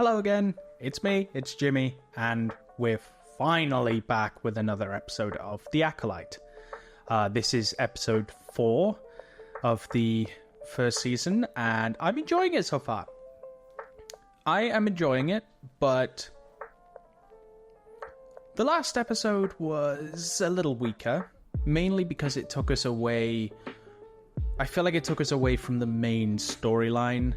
Hello again, it's me, it's Jimmy, and we're finally back with another episode of The Acolyte. This is episode 4 of the first season, and I'm enjoying it so far. I am enjoying it, but the last episode was a little weaker, mainly because it took us away... I feel like it took us away from the main storyline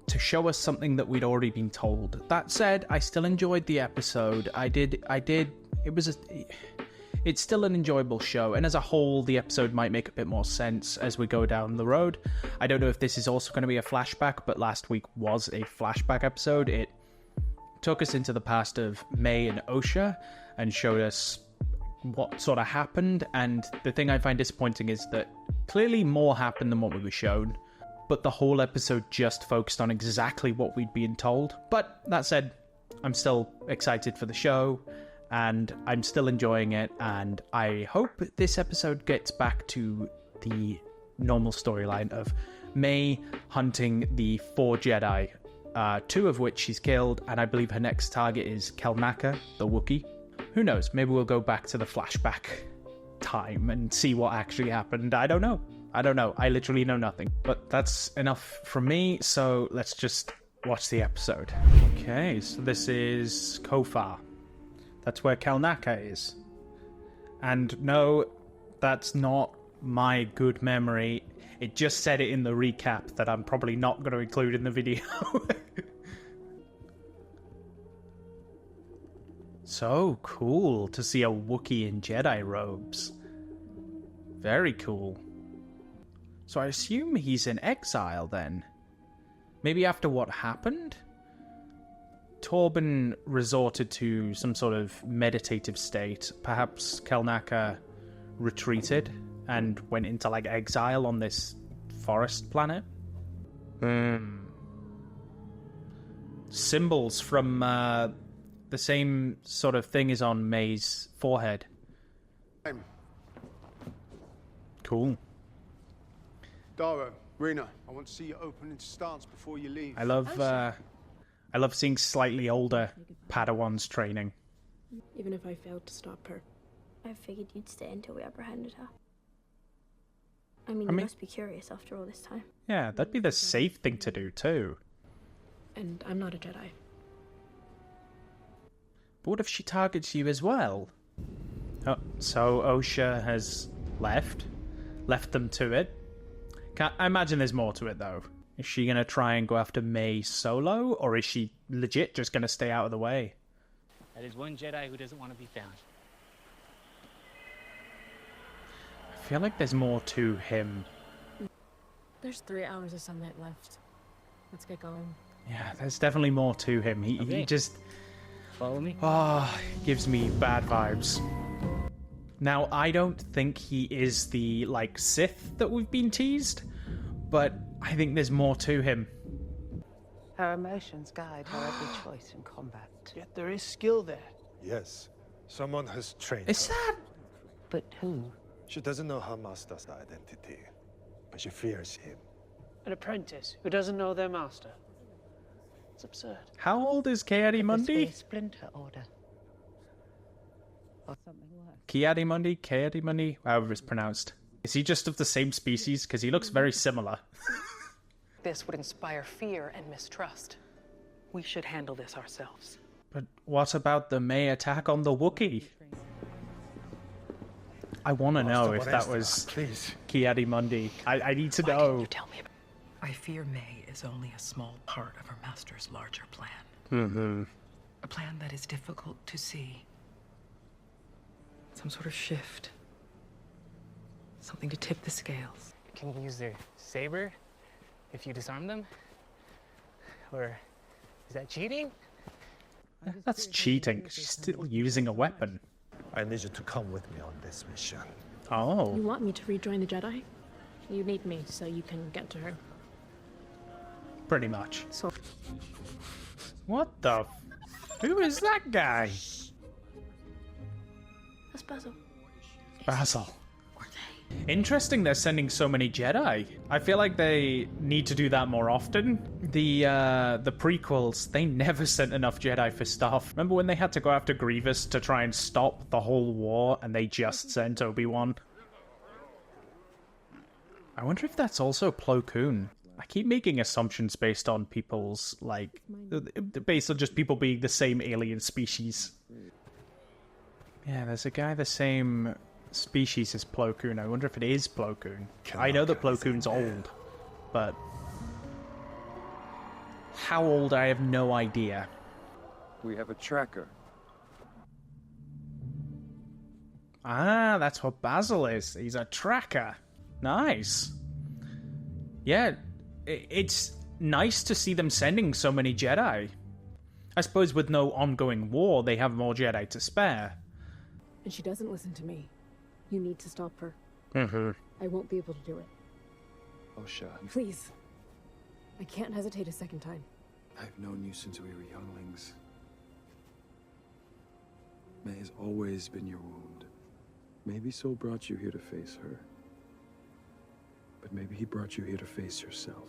to show us something that we'd already been told. That said, I still enjoyed the episode. It's still an enjoyable show, and as a whole, the episode might make a bit more sense as we go down the road. I don't know if this is also going to be a flashback, but last week was a flashback episode. It took us into the past of May and Osha and showed us what sort of happened, and the thing I find disappointing is that clearly more happened than what we were shown, but the whole episode just focused on exactly what we'd been told. But that said, I'm still excited for the show, and I'm still enjoying it, and I hope this episode gets back to the normal storyline of May hunting the 4 Jedi, 2 of which she's killed, and I believe her next target is Kelnaka, the Wookiee. Who knows, maybe we'll go back to the flashback time and see what actually happened. I don't know. I literally know nothing. But that's enough from me, so let's just watch the episode. Okay, so this is Kofar. That's where Kelnaka is. And no, that's not my good memory. It just said it in the recap that I'm probably not going to include in the video. So cool to see a Wookiee in Jedi robes. Very cool. So I assume he's in exile then. Maybe after what happened? Torben resorted to some sort of meditative state. Perhaps Kelnaka retreated and went into like exile on this forest planet. Symbols from the same sort of thing is on May's forehead. Cool. Dara, Rena, I want to see your opening stance before you leave. I love seeing slightly older Padawans training. Even if I failed to stop her. I figured you'd stay until we apprehended her. I mean, you must be curious after all this time. Yeah, that'd be the safe thing to do too. And I'm not a Jedi. But what if she targets you as well? Oh, so Osha has left them to it. I imagine there's more to it though. Is she going to try and go after May solo, or is she legit just going to stay out of the way? That is one Jedi who doesn't want to be found. I feel like there's more to him. There's 3 hours of sunlight left. Let's get going. Yeah, there's definitely more to him. He just... Follow me? Gives me bad vibes. Now, I don't think he is the, like, Sith that we've been teased, but I think there's more to him. Her emotions guide her every choice in combat. Yet there is skill there. Yes, someone has trained Is her. that... But who? She doesn't know her master's identity, but she fears him. An apprentice who doesn't know their master. It's absurd. How old is Ki-Adi-Mundi? A splinter order. Or something worse. Ki-Adi-Mundi, however it's pronounced. Is he just of the same species? Because he looks very similar. This would inspire fear and mistrust. We should handle this ourselves. But what about the May attack on the Wookiee? I want to know if that was Ki-Adi-Mundi. I need to know. Why didn't you tell me about... I fear May is only a small part of her master's larger plan. Mm-hmm. A plan that is difficult to see. Some sort of shift. Something to tip the scales. Can you use their saber if you disarm them? Or is that cheating? That's cheating. She's still using a weapon. I need you to come with me on this mission. Oh. You want me to rejoin the Jedi? You need me so you can get to her. Pretty much. So... What the... Who is that guy? That's Basil. Basil. Were they? Interesting they're sending so many Jedi. I feel like they need to do that more often. The prequels, they never sent enough Jedi for stuff. Remember when they had to go after Grievous to try and stop the whole war and they just sent Obi-Wan? I wonder if that's also Plo Koon. I keep making assumptions based on people's, like, based on just people being the same alien species. Yeah, there's a guy the same species as Plo Koon. I wonder if it is Plo Koon. I know that Plo Koon's old, but how old, I have no idea. We have a tracker. Ah, that's what Basil is. He's a tracker. Nice. Yeah, it's nice to see them sending so many Jedi. I suppose with no ongoing war, they have more Jedi to spare. And she doesn't listen to me. You need to stop her. Mm-hmm. I won't be able to do it. Osha, Please. I can't hesitate a second time. I've known you since we were younglings. May has always been your wound. Maybe Sol brought you here to face her. But maybe he brought you here to face yourself.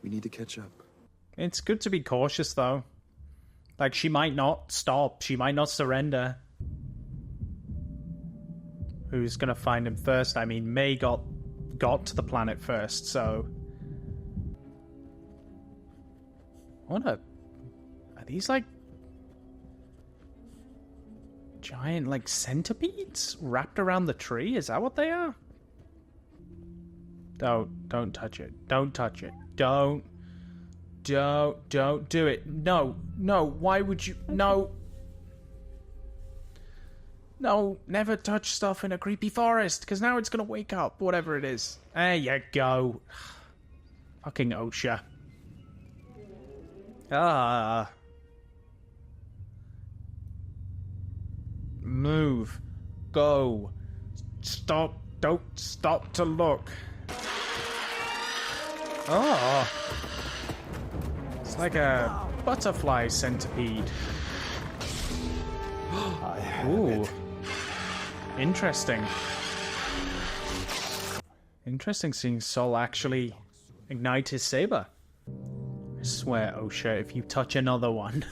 We need to catch up. It's good to be cautious, though. Like, she might not stop. She might not surrender. Who's gonna find him first? I mean, May got to the planet first, so... Are these, like... giant, like, centipedes wrapped around the tree? Is that what they are? Don't touch it. Don't touch it. Don't do it. No, why would you? No, never touch stuff in a creepy forest, because now it's gonna wake up, whatever it is. There you go. Fucking OSHA. Ah. Move. Go. Stop. Don't stop to look. Oh. It's like a butterfly centipede. Ooh. Interesting. Interesting seeing Sol actually ignite his saber. I swear, OSHA, if you touch another one,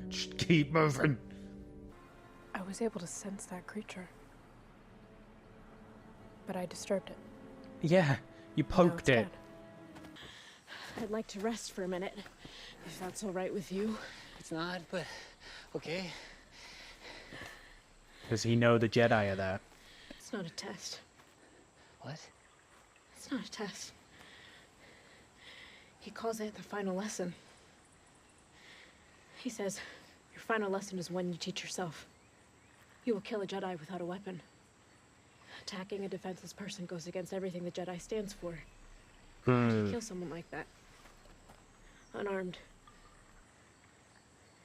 just keep moving. I was able to sense that creature. But I disturbed it. Yeah, you poked it. Dead. I'd like to rest for a minute, if that's all right with you. It's not, but okay. Does he know the Jedi are there? It's not a test. What? It's not a test. He calls it the final lesson. He says, your final lesson is one you teach yourself. You will kill a Jedi without a weapon. Attacking a defenseless person goes against everything the Jedi stands for. You kill someone like that, unarmed.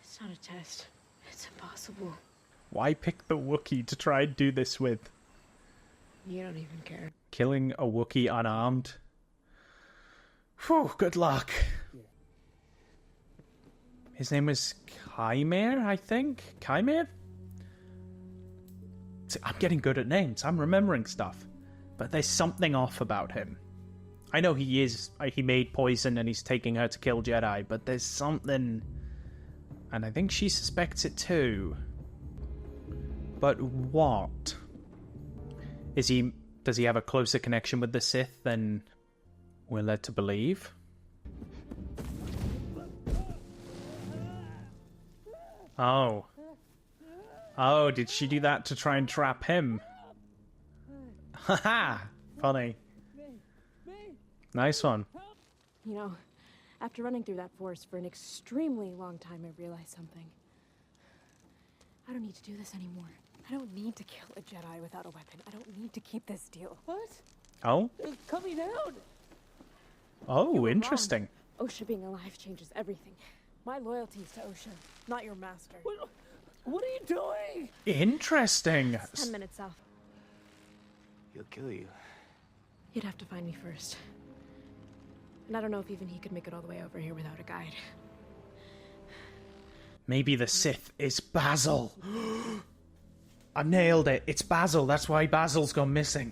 It's not a test. It's impossible. Why pick the Wookiee to try and do this with? You don't even care. Killing a Wookiee unarmed? Whew, good luck. His name was Chimere, I think? Chimere? See, I'm getting good at names. I'm remembering stuff. But there's something off about him. I know he made poison and he's taking her to kill Jedi, but there's something... And I think she suspects it too. But what? Does he have a closer connection with the Sith than we're led to believe? Oh. Oh, did she do that to try and trap him? Haha! Funny. Nice one. You know, after running through that forest for an extremely long time, I realized something. I don't need to do this anymore. I don't need to kill a Jedi without a weapon. I don't need to keep this deal. What? Oh? It's coming down! Oh, interesting. OSHA being alive changes everything. My loyalty is to OSHA, not your master. What are you doing? Interesting. 10 minutes south. He'll kill you. You'd have to find me first. And I don't know if even he could make it all the way over here without a guide. Maybe the Sith is Basil. I nailed it. It's Basil. That's why Basil's gone missing.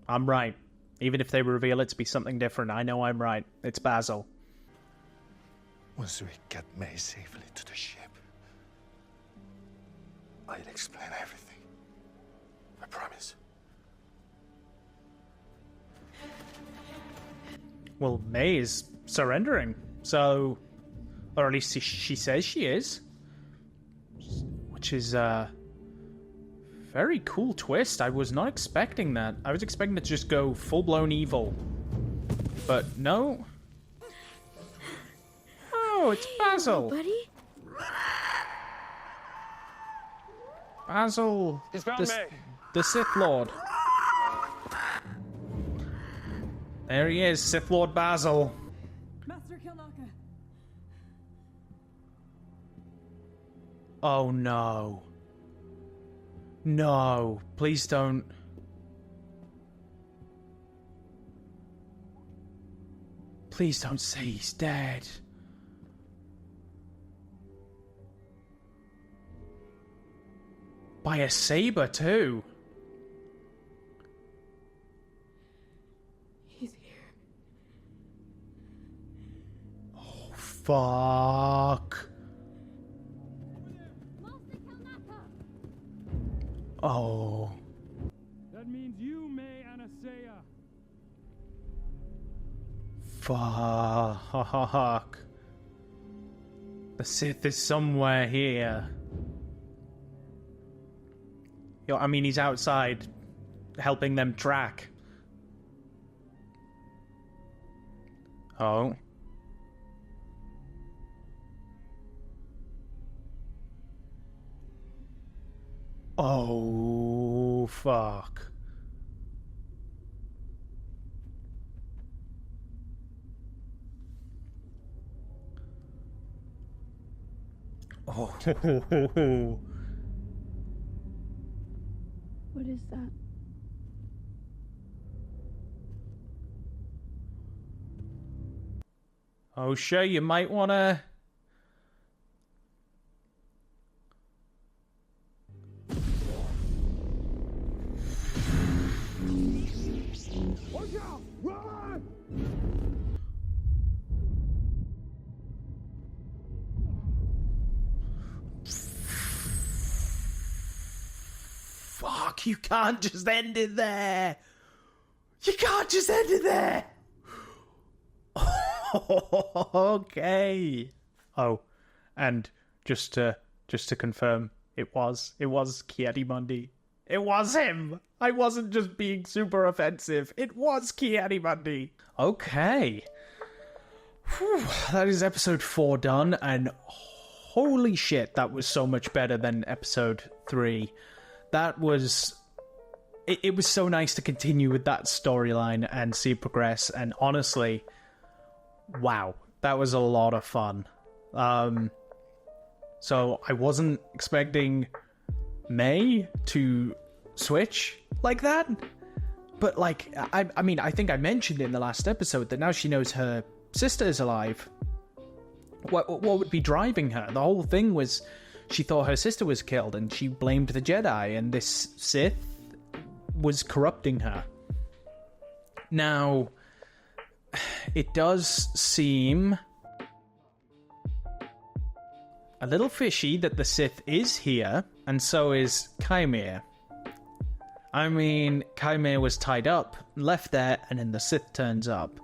I'm right. Even if they reveal it to be something different, I know I'm right. It's Basil. Once we get May safely to the ship, I'll explain everything. I promise. Well, May is surrendering, so... Or at least she says she is. Which is a very cool twist. I was not expecting that. I was expecting it to just go full-blown evil. But no. Oh, it's Basil. Buddy? Basil. The Sith Lord. There he is, Sith Lord Basil. Master Kilnaka. Oh no. No, please don't. Please don't say he's dead. By a saber too. He's here. Oh, fuck. Oh. That means you, May Anasea. Fuck. The Sith is somewhere here. Yo, I mean, he's outside helping them track. Oh. Oh, fuck. Oh. What is that? Oh, sure, you might want to... Watch out! Run! Fuck, you can't just end it there. You can't just end it there. Okay. Oh, and just to confirm, it was Kiadi-Mundi. It was him. I wasn't just being super offensive. It was Kiadi-Mundi. Okay. Whew, that is episode 4 done, and holy shit, that was so much better than episode 3. That was... It was so nice to continue with that storyline and see it progress, and honestly, wow, that was a lot of fun. So I wasn't expecting May to switch like that, but like, I mean, I think I mentioned in the last episode that now she knows her sister is alive. What would be driving her? The whole thing was she thought her sister was killed and she blamed the Jedi, and this Sith was corrupting her. Now, it does seem a little fishy that the Sith is here, and so is Kymir. I mean, Kymir was tied up, left there, and then the Sith turns up.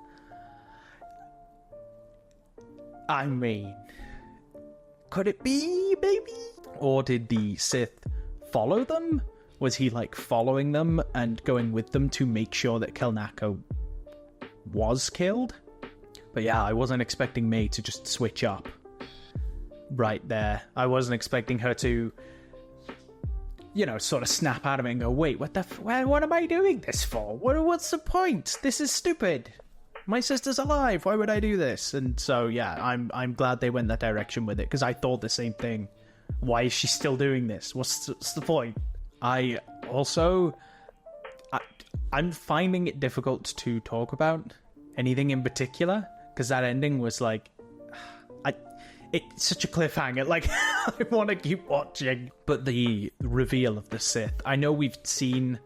I mean, could it be, maybe? Or did the Sith follow them? Was he, like, following them and going with them to make sure that Kilnaka was killed? But yeah, I wasn't expecting May to just switch up right there. I wasn't expecting her to, you know, sort of snap out of it and go, wait, what am I doing this for? What's the point? This is stupid. My sister's alive. Why would I do this? And so, yeah, I'm glad they went that direction with it, because I thought the same thing. Why is she still doing this? What's the point? I'm finding it difficult to talk about anything in particular, because that ending was like, it's such a cliffhanger. Like, I want to keep watching. But the reveal of the Sith, I know we've seen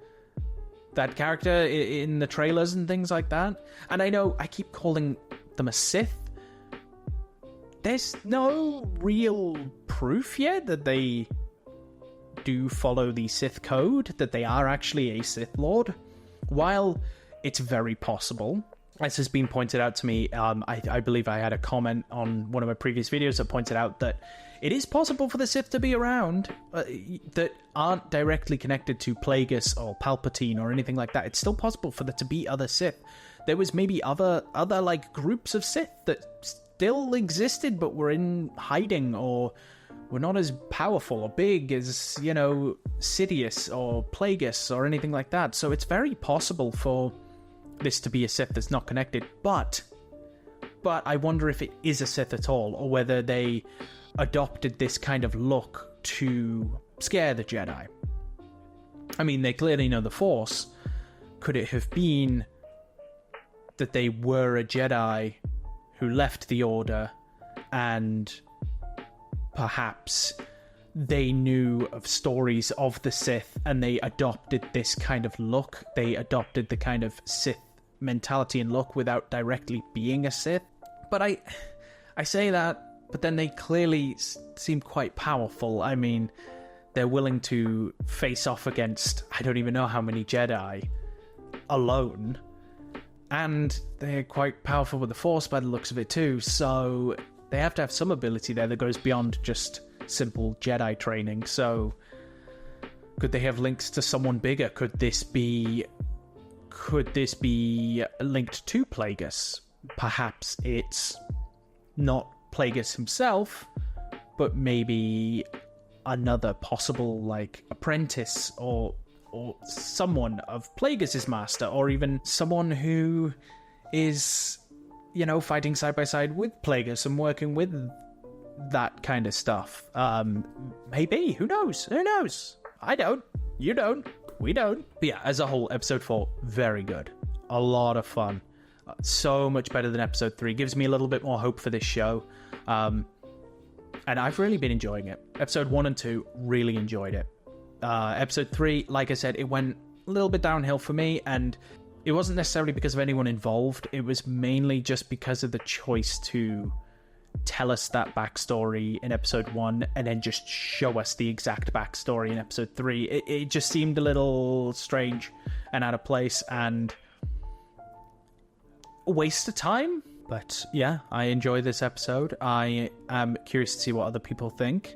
that character in the trailers and things like that, and I know I keep calling them a Sith. There's no real proof yet that they do follow the Sith code, that they are actually a Sith Lord. While it's very possible, as has been pointed out to me, I believe I had a comment on one of my previous videos that pointed out that it is possible for the Sith to be around that aren't directly connected to Plagueis or Palpatine or anything like that. It's still possible for there to be other Sith. There was maybe other like groups of Sith that still existed but were in hiding or were not as powerful or big as, you know, Sidious or Plagueis or anything like that. So it's very possible for this to be a Sith that's not connected, but I wonder if it is a Sith at all, or whether they adopted this kind of look to scare the Jedi. I mean, they clearly know the Force. Could it have been that they were a Jedi who left the Order and perhaps they knew of stories of the Sith and they adopted this kind of look? They adopted the kind of Sith mentality and look without directly being a Sith. But I say that, but then they clearly seem quite powerful. I mean, they're willing to face off against I don't even know how many Jedi alone, and they're quite powerful with the Force by the looks of it too, so they have to have some ability there that goes beyond just simple Jedi training. So could they have links to someone bigger? Could this be linked to Plagueis? Perhaps it's not Plagueis himself, but maybe another possible like apprentice or someone of Plagueis' master, or even someone who is, you know, fighting side by side with Plagueis and working with that kind of stuff. Maybe. Who knows? Who knows? I don't. You don't. We don't. But yeah, as a whole, episode 4, very good. A lot of fun. So much better than episode 3. Gives me a little bit more hope for this show. And I've really been enjoying it. Episode 1 and 2, really enjoyed it. Episode 3, like I said, it went a little bit downhill for me, and it wasn't necessarily because of anyone involved. It was mainly just because of the choice to tell us that backstory in episode 1 and then just show us the exact backstory in episode 3. It just seemed a little strange and out of place and a waste of time. But yeah, I enjoy this episode. I am curious to see what other people think.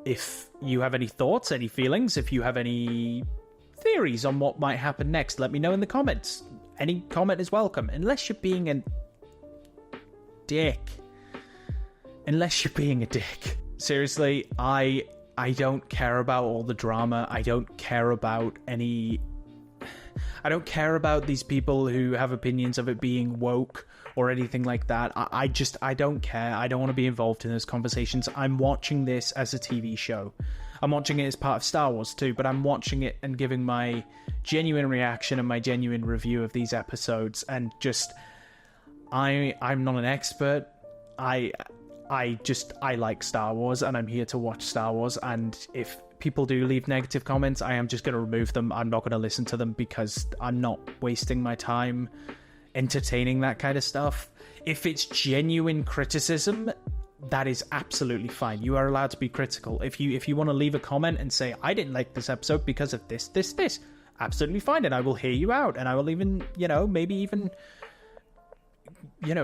If you have any thoughts, any feelings, if you have any theories on what might happen next, let me know in the comments. Any comment is welcome, unless you're being a dick. Unless you're being a dick. Seriously, I don't care about all the drama. I don't care about these people who have opinions of it being woke or anything like that. I don't care. I don't want to be involved in those conversations. I'm watching this as a TV show. I'm watching it as part of Star Wars too, but I'm watching it and giving my genuine reaction and my genuine review of these episodes. And just, I'm not an expert. I like Star Wars and I'm here to watch Star Wars. And if people do leave negative comments, I am just going to remove them. I'm not going to listen to them because I'm not wasting my time entertaining that kind of stuff. If it's genuine criticism, that is absolutely fine. You are allowed to be critical. If you want to leave a comment and say, I didn't like this episode because of this, absolutely fine. And I will hear you out. And I will even, maybe even,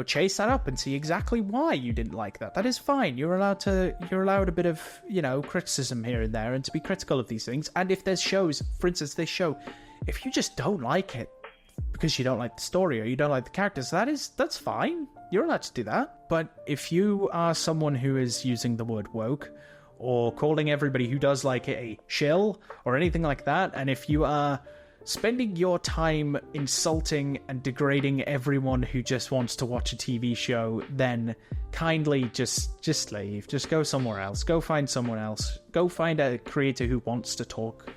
chase that up and see exactly why you didn't like that. That is fine. You're allowed a bit of, criticism here and there and to be critical of these things. And if there's shows, for instance, this show, if you just don't like it because you don't like the story or you don't like the characters, that's fine. You're allowed to do that. But if you are someone who is using the word woke or calling everybody who does like it a shill or anything like that, and if you are spending your time insulting and degrading everyone who just wants to watch a TV show, then kindly just leave. Just go somewhere else. Go find someone else. Go find a creator who wants to talk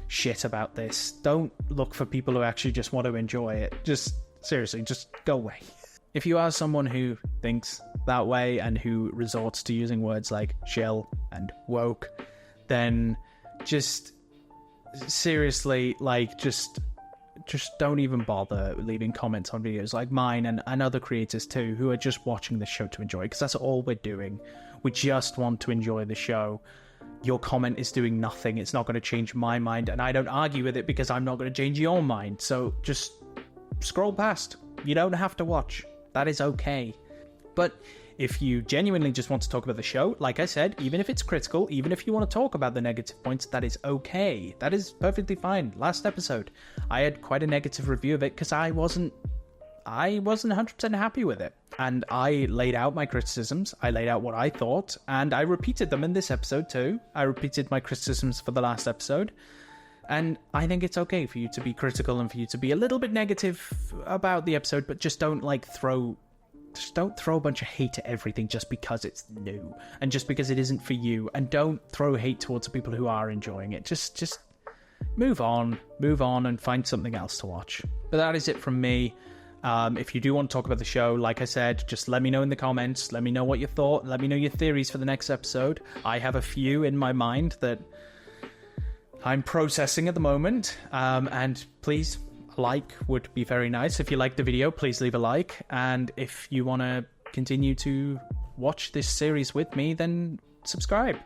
shit about this. Don't look for people who actually just want to enjoy it. Seriously, just go away. If you are someone who thinks that way and who resorts to using words like shill and woke, then just seriously, like, just don't even bother leaving comments on videos like mine and other creators too who are just watching the show to enjoy, because that's all we're doing. We just want to enjoy the show. Your comment is doing nothing. It's not going to change my mind, and I don't argue with it because I'm not going to change your mind. So just scroll past. You don't have to watch. That is okay. But if you genuinely just want to talk about the show, like I said, even if it's critical, even if you want to talk about the negative points, that is okay. That is perfectly fine. Last episode, I had quite a negative review of it because I wasn't 100% happy with it. And I laid out my criticisms, I laid out what I thought, and I repeated them in this episode too. I repeated my criticisms for the last episode. And I think it's okay for you to be critical and for you to be a little bit negative about the episode, but just don't don't throw a bunch of hate at everything just because it's new and just because it isn't for you, and don't throw hate towards the people who are enjoying it. Just move on and find something else to watch. But that is it from me. If you do want to talk about the show, like I said, just let me know in the comments. Let me know what you thought. Let me know your theories for the next episode. I have a few in my mind that I'm processing at the moment. And please, a like would be very nice. If you like the video, please leave a like. And if you want to continue to watch this series with me, then subscribe.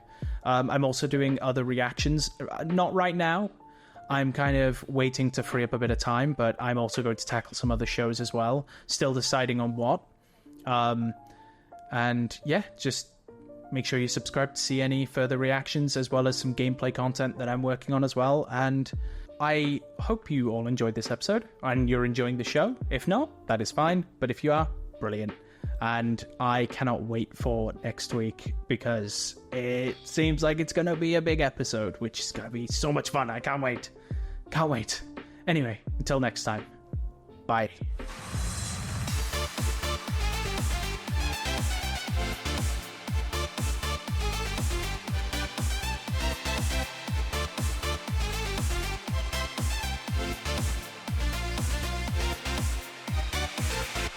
I'm also doing other reactions. Not right now. I'm kind of waiting to free up a bit of time, but I'm also going to tackle some other shows as well. Still deciding on what. And yeah, just make sure you subscribe to see any further reactions, as well as some gameplay content that I'm working on as well. And I hope you all enjoyed this episode and you're enjoying the show. If not, that is fine. But if you are, brilliant. And I cannot wait for next week because it seems like it's going to be a big episode, which is going to be so much fun. I can't wait. Can't wait. Anyway, until next time. Bye.